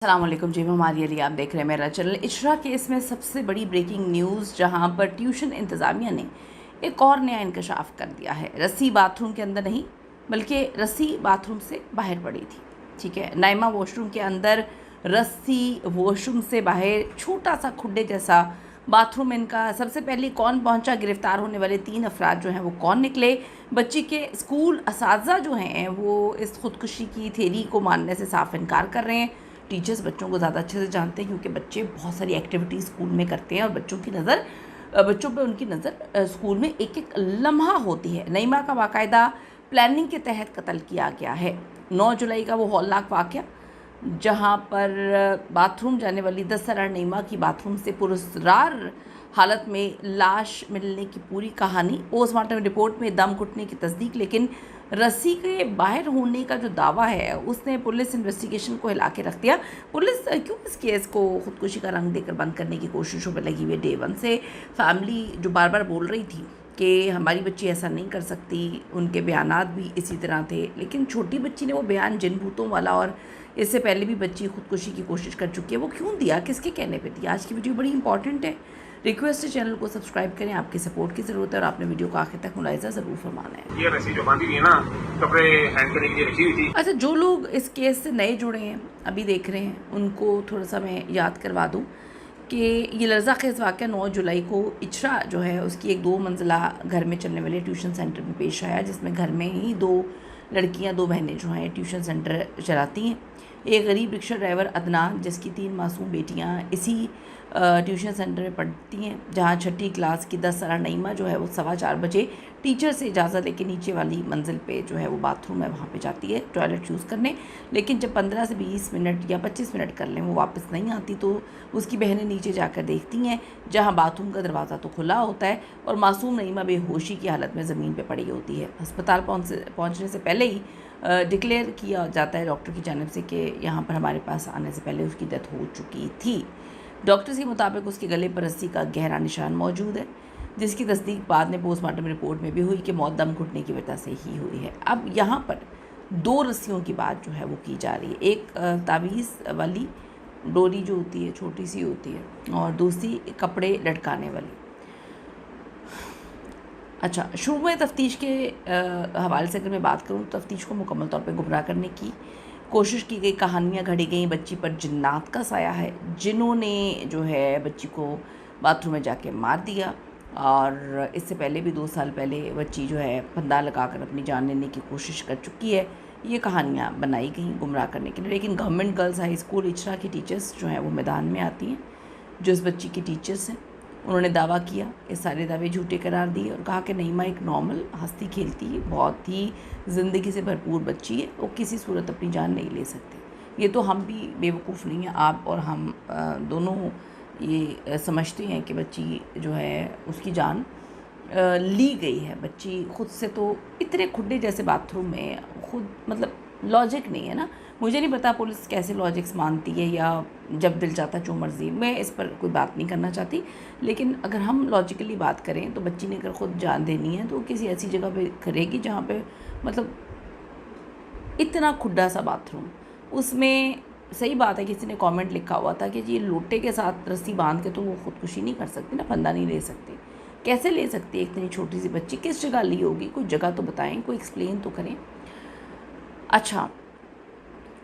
अस्सलाम वालेकुम जी, मैं हमारी अली, आप देख रहे हैं मेरा चैनल। इशरा केस में सबसे बड़ी ब्रेकिंग न्यूज़, जहां पर ट्यूशन इंतज़ामिया ने एक और नया इंकशाफ कर दिया है। रस्सी बाथरूम के अंदर नहीं, बल्कि रस्सी बाथरूम से बाहर पड़ी थी। ठीक है, नाइमा वॉशरूम के अंदर, रस्सी वॉशरूम से बाहर, छोटा सा खुड्डे जैसा बाथरूम इनका। सबसे पहले कौन पहुंचा? गिरफ्तार होने वाले 3 अफराद जो हैं वो कौन निकले? बच्ची के स्कूल असातिज़ा जो हैं वो इस खुदकुशी की थ्योरी को मानने से साफ इनकार कर रहे हैं। टीचर्स बच्चों को ज़्यादा अच्छे से जानते हैं, क्योंकि बच्चे बहुत सारी एक्टिविटीज़ स्कूल में करते हैं और बच्चों पे उनकी नज़र स्कूल में एक एक लम्हा होती है। नईमा का बाकायदा प्लानिंग के तहत कत्ल किया गया है। 9 जुलाई का वो हौलनाक वाक़या, जहाँ पर बाथरूम जाने वाली 10 साला नईमा की बाथरूम से पुरस्रार हालत में लाश मिलने की पूरी कहानी। पोस्टमार्टम रिपोर्ट में दम घुटने की तस्दीक, लेकिन रस्सी के बाहर होने का जो दावा है उसने पुलिस इन्वेस्टिगेशन को हिला के रख दिया। पुलिस क्यों इस केस को खुदकुशी का रंग देकर बंद करने की कोशिशों में लगी हुई है। डे 1 से फैमिली जो बार बार बोल रही थी कि हमारी बच्ची ऐसा नहीं कर सकती, उनके बयानात भी इसी तरह थे, लेकिन छोटी बच्ची ने वो बयान जिन भूतों वाला, और इससे पहले भी बच्ची खुदकुशी की कोशिश कर चुकी है, वो क्यों दिया, किसके कहने पे दिया। आज की वीडियो बड़ी इंपॉर्टेंट है। रिक्वेस्ट है चैनल को सब्सक्राइब करें, आपकी सपोर्ट की ज़रूरत है और आपने वीडियो को आखिर तक मुलाहिजा ज़रूर फरमाना है। ये रस्सी जो बांधी हुई है ना, कपड़े हैंग करने के लिए रखी हुई थी। अच्छा, जो लोग इस केस से नए जुड़े हैं, अभी देख रहे हैं, उनको थोड़ा सा मैं याद करवा दूं कि ये लर्ज़ाखेज़ वाक़या 9 जुलाई को इचरा जो है उसकी एक 2 मंजिला घर में चलने वाले ट्यूशन सेंटर में पेश आया, जिसमें घर में ही 2 लड़कियां, 2 बहनें जो हैं ट्यूशन सेंटर चलाती हैं। एक गरीब रिक्शा ड्राइवर अदनान, जिसकी 3 मासूम बेटियां इसी ट्यूशन सेंटर में पढ़ती हैं, जहां छठी क्लास की 10 साला नईमा जो है वो 4:15 बजे टीचर से इजाज़त लेके नीचे वाली मंजिल पे जो है वो बाथरूम है वहाँ पे जाती है टॉयलेट यूज़ करने। लेकिन जब 15 से 20 मिनट या 25 मिनट कर लें वो वापस नहीं आती, तो उसकी बहनें नीचे जाकर देखती हैं, जहाँ बाथरूम का दरवाज़ा तो खुला होता है और मासूम नईमा बेहोशी की हालत में ज़मीन पर पड़ी होती है। अस्पताल पहुँचने से पहले ही डिक्लेयर किया जाता है डॉक्टर की जानिब से कि यहाँ पर हमारे पास आने से पहले उसकी डेथ हो चुकी थी। डॉक्टर्स के मुताबिक उसके गले पर रस्सी का गहरा निशान मौजूद है, जिसकी तस्दीक बाद में पोस्टमार्टम रिपोर्ट में भी हुई कि मौत दम घुटने की वजह से ही हुई है। अब यहाँ पर 2 रस्सियों की बात जो है वो की जा रही है। एक तावीज़ वाली डोरी जो होती है, छोटी सी होती है, और दूसरी कपड़े लटकाने वाली। अच्छा, शुरू में तफ्तीश के हवाले से अगर मैं बात करूँ, तो तफ्तीश को मुकम्मल तौर पे गुमराह करने की कोशिश की गई, कहानियाँ घड़ी गई। बच्ची पर जिन्नात का साया है, जिन्होंने जो है बच्ची को बाथरूम में जाके मार दिया, और इससे पहले भी 2 साल पहले बच्ची जो है फंदा लगाकर अपनी जान लेने की कोशिश कर चुकी है। ये कहानियाँ बनाई गई गुमराह करने के लिए। लेकिन government girls high school Ichhra की टीचर्स जो हैं वो मैदान में आती हैं, जो इस बच्ची की टीचर्स हैं। उन्होंने दावा किया, ये सारे दावे झूठे करार दिए और कहा कि नईमा एक नॉर्मल हंसती खेलती है, बहुत ही ज़िंदगी से भरपूर बच्ची है, वो किसी सूरत अपनी जान नहीं ले सकती। ये तो हम भी बेवकूफ़ नहीं हैं, आप और हम दोनों ये समझते हैं कि बच्ची जो है उसकी जान ली गई है। बच्ची खुद से तो इतने खुड्डे जैसे बाथरूम में खुद, मतलब लॉजिक नहीं है ना। मुझे नहीं पता पुलिस कैसे लॉजिक्स मानती है, या जब दिल चाहता जो मर्ज़ी, मैं इस पर कोई बात नहीं करना चाहती। लेकिन अगर हम लॉजिकली बात करें तो बच्ची ने अगर खुद जान देनी है तो किसी ऐसी जगह पे करेगी जहाँ पे मतलब इतना खुड्डा सा बाथरूम। उसमें सही बात है, किसी ने कमेंट लिखा हुआ था कि जी लोटे के साथ रस्सी बांध के तो वो खुदकुशी नहीं कर सकती ना, फंदा नहीं ले सकती। कैसे ले सकती है इतनी छोटी सी बच्ची? किस जगह ली होगी? कोई जगह तो बताएं, कोई एक्सप्लेन तो करें। अच्छा,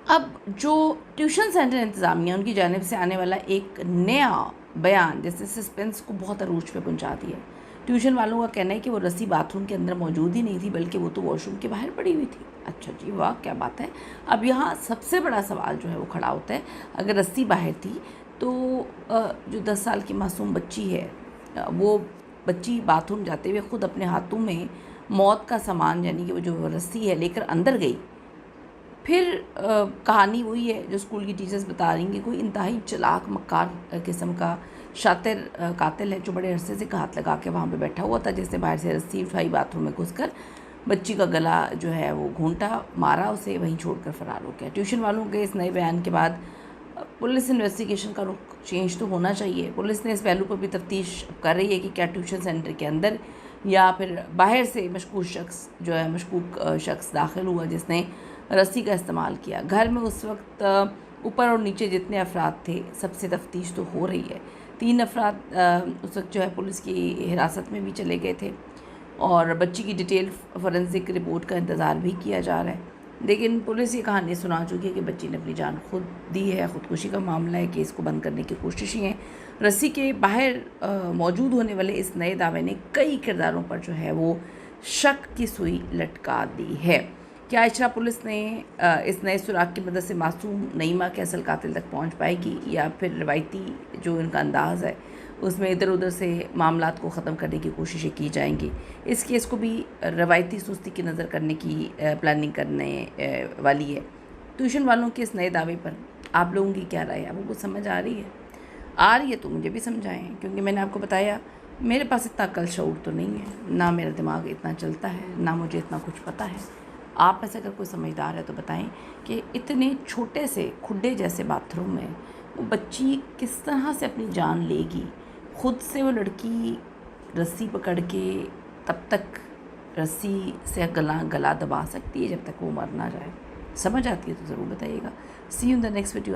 अब जो ट्यूशन सेंटर इंतज़ामिया, उनकी जानिब से आने वाला एक नया बयान जैसे सस्पेंस को बहुत अरूज पे पहुंचा दिया। ट्यूशन वालों का कहना है कि वो रस्सी बाथरूम के अंदर मौजूद ही नहीं थी, बल्कि वो तो वॉशरूम के बाहर पड़ी हुई थी। अच्छा जी, वाह, क्या बात है। अब यहाँ सबसे बड़ा सवाल जो है वो खड़ा होता है, अगर रस्सी बाहर थी तो जो 10 साल की मासूम बच्ची है, वो बच्ची बाथरूम जाते हुए ख़ुद अपने हाथों में मौत का सामान, यानी कि वो जो रस्सी है, लेकर अंदर गई। फिर कहानी वही है जो स्कूल की टीचर्स बता रही हैं कि कोई इंतहाई चालाक मक्कार किस्म का शातिर कातिल है, जो बड़े अरसे से हाथ लगा के वहाँ पे बैठा हुआ था, जिसने बाहर से रस्सी उठाई, बाथरूम में घुसकर बच्ची का गला जो है वो घूंटा, मारा, उसे वहीं छोड़कर फरार हो गया। ट्यूशन वालों के इस नए बयान के बाद पुलिस इन्वेस्टिगेशन का रुख चेंज तो होना चाहिए। पुलिस ने इस पहलू पर भी तफ्तीश कर रही है कि क्या ट्यूशन सेंटर के अंदर या फिर बाहर से मशकूक शख्स दाखिल हुआ जिसने रस्सी का इस्तेमाल किया। घर में उस वक्त ऊपर और नीचे जितने अफराद थे सबसे तफ्तीश तो हो रही है। 3 अफराद उस वक्त जो है पुलिस की हिरासत में भी चले गए थे और बच्ची की डिटेल फॉरेंसिक रिपोर्ट का इंतज़ार भी किया जा रहा है। लेकिन पुलिस ये कहानी सुना चुकी है कि बच्ची ने अपनी जान खुद दी है। ख़ुदकुशी का मामला है। केस को बंद करने की कोशिशें हैं। रस्सी के बाहर मौजूद होने वाले इस नए दावे ने कई किरदारों पर जो है वो शक की सुई लटका दी है। क्या इचरा पुलिस ने इस नए सुराग की मदद से मासूम नईमा के असल कातिल तक पहुंच पाएगी, या फिर रिवायती जो इनका अंदाज़ है उसमें इधर उधर से मामलात को ख़त्म करने की कोशिशें की जाएंगी। इस केस को भी रवायती सुस्ती की नज़र करने की प्लानिंग करने वाली है। ट्यूशन वालों के इस नए दावे पर आप लोगों की क्या राय है? आपको कुछ समझ आ रही है तो मुझे भी समझाएं, क्योंकि मैंने आपको बताया मेरे पास इतना अक्ल शऊर तो नहीं है, ना मेरा दिमाग इतना चलता है, ना मुझे इतना कुछ पता है। आप ऐसे अगर कोई समझदार है तो बताएं कि इतने छोटे से खुड्डे जैसे बाथरूम में वो बच्ची किस तरह से अपनी जान लेगी। खुद से वो लड़की रस्सी पकड़ के तब तक रस्सी से गला दबा सकती है जब तक वो मर ना जाए। समझ आती है तो ज़रूर बताइएगा। See you in the next video.